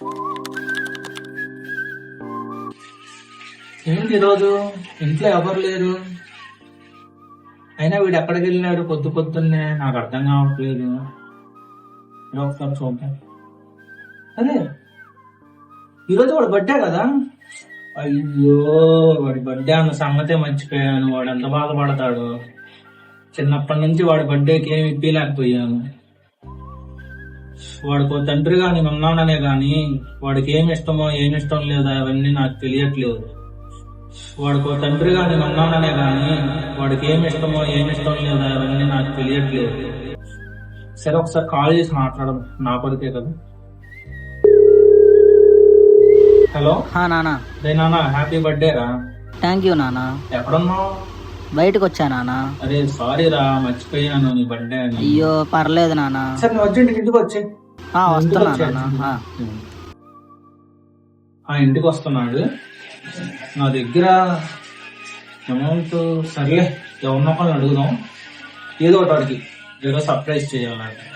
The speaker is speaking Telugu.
ఏంటి ఈరోజు ఇంట్లో ఎవరు లేరు? అయినా వీడు ఎక్కడికి వెళ్ళినాడు పొద్దున్నే? నాకు అర్థం కావట్లేదు. ఒకసారి చూద్దాం. అదే ఈరోజు వాడు బర్త్డే కదా. అయ్యో, వాడి బర్త్డే అన్న సంగతే మర్చిపోయాను. వాడు ఎంత బాధపడతాడు. చిన్నప్పటి నుంచి వాడి బర్త్డేకి ఏమి ఇప్పలేకపోయాను. వాడికో తండ్రిగా నేను ఉన్నాననే గాని వాడికి ఏమి ఇష్టమో ఏమి ఇష్టం లేదా అవన్నీ నాకు తెలియట్లేదు. వాడికో తండ్రిగా నేను ఉన్నాననే గాని వాడికి ఏమి ఇష్టమో ఏమి ఇష్టం లేదా అవన్నీ నాకు తెలియట్లేదు. సరే, ఒకసారి కాల్ చేసి మాట్లాడదు. నా కొడుకే కదా. హలో నానా. రే నాన్న, హ్యాపీ బర్త్డే రా. థ్యాంక్ యూ నానా. ఎక్కడున్నావు? బయటకు వచ్చా నానా. అరే సారీ రా, మర్చిపోయాను నీ బర్త్డే అని. అయ్యో పర్లేదు నానా. సరే, నువ్వు వచ్చి ఇంటికి వచ్చే. వస్తున్నా నానా. ఇంటికి వస్తున్నాడు. నా దగ్గర అమౌంట్ సర్లే, ఎవరినొకరిని అడుగుదాం. ఏదో ఒకటి వాడికి ఏదో సర్ప్రైజ్ చేయాలి.